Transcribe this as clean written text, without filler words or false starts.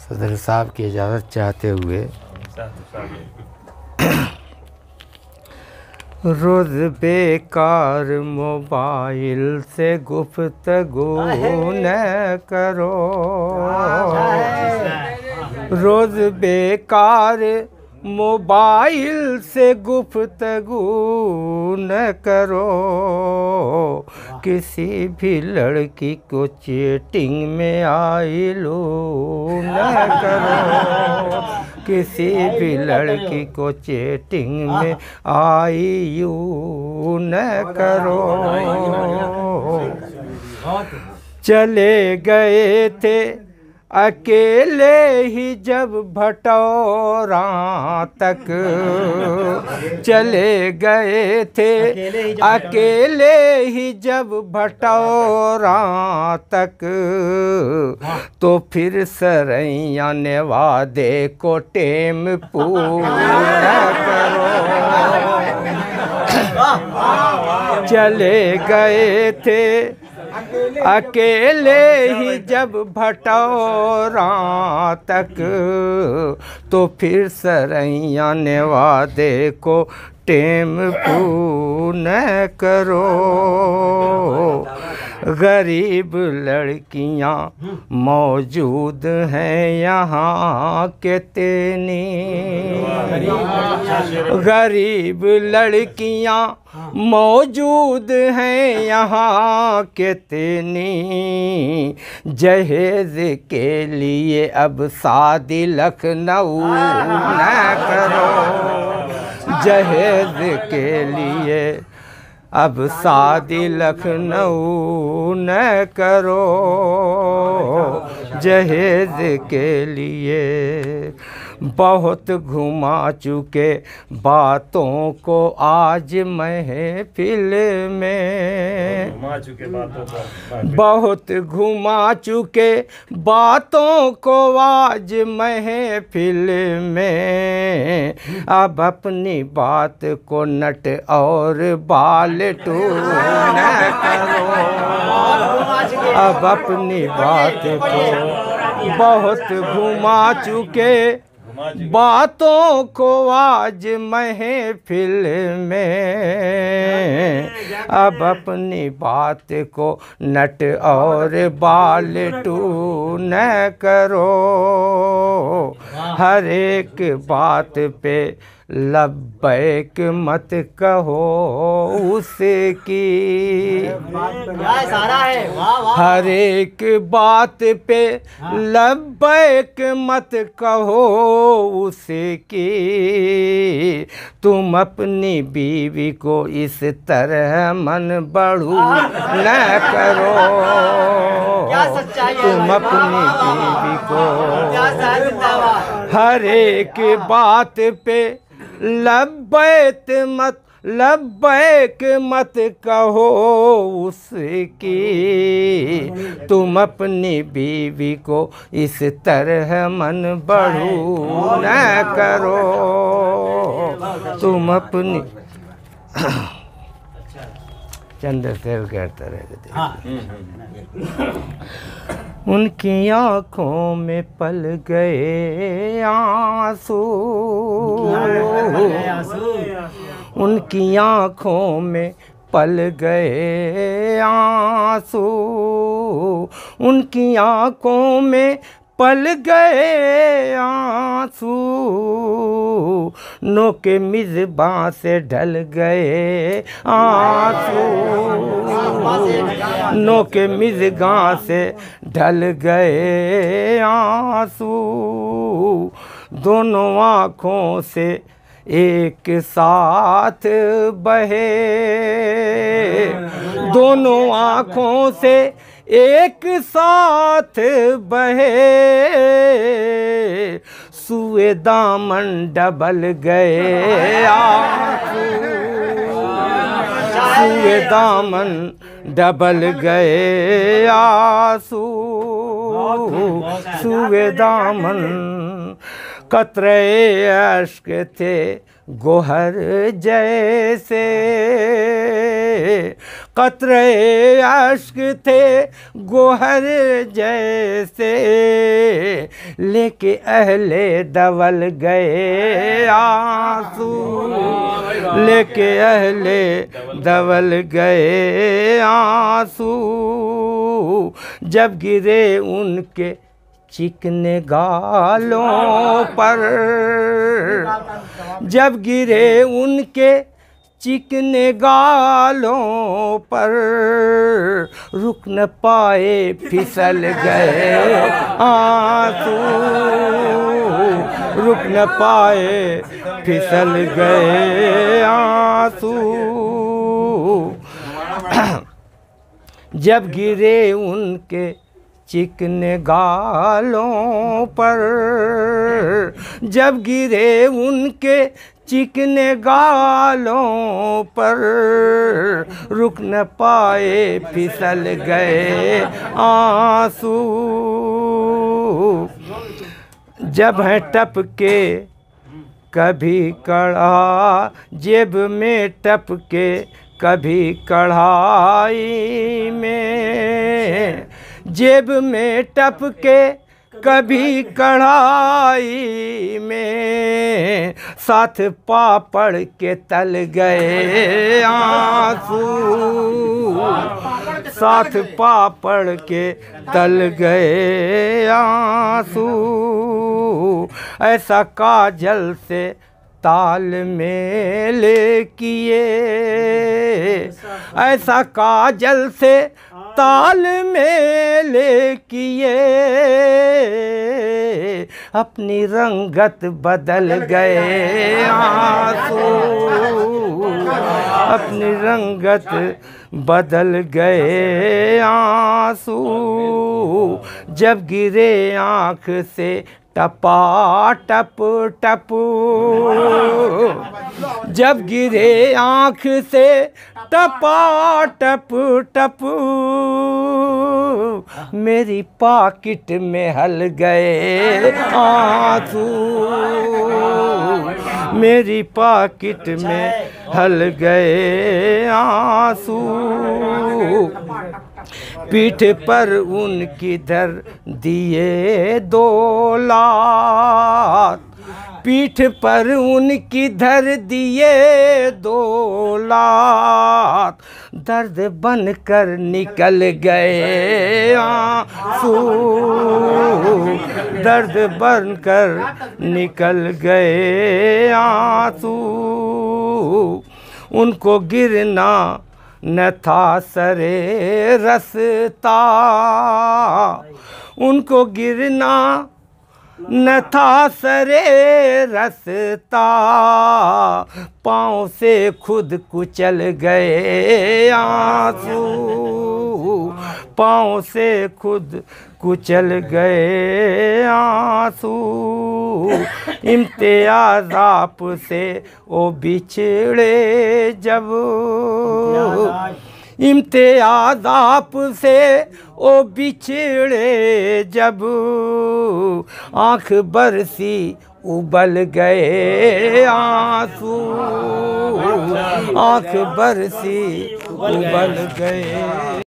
सदर साहब की इजाज़त चाहते हुए रोज़ बेकार मोबाइल से गुफ्तगू न करो, रोज़ बेकार मोबाइल से गुफ्तगू न करो, किसी भी लड़की को चैटिंग में आई लो न करो, किसी भी लड़की को चैटिंग में आई यू न करो। चले गए थे अकेले ही जब भटौरा तक, चले गए थे अकेले ही जब भटौरा तक, तो फिर सरैया ने वादे को टेम पूरा करो। चले गए थे अकेले ही जब भटौरा तक, तो फिर सरैया ने वादे को टेम पूर्ण करो। गरीब लड़कियां मौजूद हैं यहाँ के तेनी, गरीब लड़कियां मौजूद हैं यहाँ के तेनी, जहेज के लिए अब शादी लखनऊ न करो, जहेज के लिए अब शादी लखनऊ न करो, जहेज के लिए। बहुत घुमा चुके बातों को आज महफिल में, बहुत घुमा चुके बातों को आज महफिल में, अब अपनी बात को नट और बाल टूट न करो, अब अपनी बात को बहुत घुमा चुके बातों को आज महफिल में, अब अपनी बात को नट और बाल टू न करो, हर एक बात पे लब्बैक मत कहो उसकी, हर एक बात पे लब्बैक मत कहो उसकी, तुम अपनी बीवी को इस तरह मन बढ़ू न करो, तुम अपनी बीवी को हर एक बात पे लब्बैक मत कहो उसकी, तुम अपनी बीवी को इस तरह मन बढ़ू न करो, तुम अपनी चंद्रसेन कहते रहते, उनकी आँखों में पल गए आंसू, उनकी आँखों में पल गए आंसू, उनकी आँखों में पल गए आंसू, नोके मिज़बां से ढल गए आंसू, नोके मिज़बां से ढल गए आंसू, दोनों आँखों से एक साथ बहे, दोनों आँखों से एक साथ बहे, सुए दामन डबल गए आंसू, सुए दामन डबल गए आंसू, सुए दामन कतरे अश्क थे गोहर जैसे, कतरे अश्क थे गोहर जैसे, लेके अहले दवल गए आंसू, लेके अहले दवल गए आंसू, जब गिरे उनके चिकने गालों पर, जब गिरे उनके चिकने गालों पर, रुक न पाए फिसल गए आंसू, रुक न पाए फिसल गए आंसू, जब गिरे उनके चिकने गालों पर, जब गिरे उनके चिकने गालों पर, रुक न पाए फिसल गए आंसू, जब हैं टपके कभी कढ़ा जेब में, टपके कभी कढ़ाई में, जेब में टपके कभी कढ़ाई में, साथ पापड़ के तल गए आंसू, साथ पापड़ के तल गए आंसू, ऐसा काजल से तालमेल किए, ऐसा काजल से तालमेल किए, अपनी रंगत बदल गए आंसू, अपनी रंगत बदल गए आंसू, जब गिरे आँख से टपा टप टप, जब गिरे आँख से टपा टप टप, मेरी पाकिट में हल गए आंसू, मेरी पाकिट में हल गए आंसू, पीठ पर उनकी धर दिए 2 लात, पीठ पर उनकी धर दिए 2 लात, दर्द बनकर निकल गए आंसू, दर्द बनकर निकल गए आंसू, उनको गिरना न था सरे रस्ता, उनको गिरना न था सरे रस्ता, पाँव से खुद कुचल गए आंसू, पाँव से खुद कुचल गए आंसू, इम्तियाज़ आपसे ओ बिछड़े जब, इम्तियाज़ आपसे ओ बिछड़े जब, आँख बरसी उबल गए आंसू, आँख बरसी उबल गए।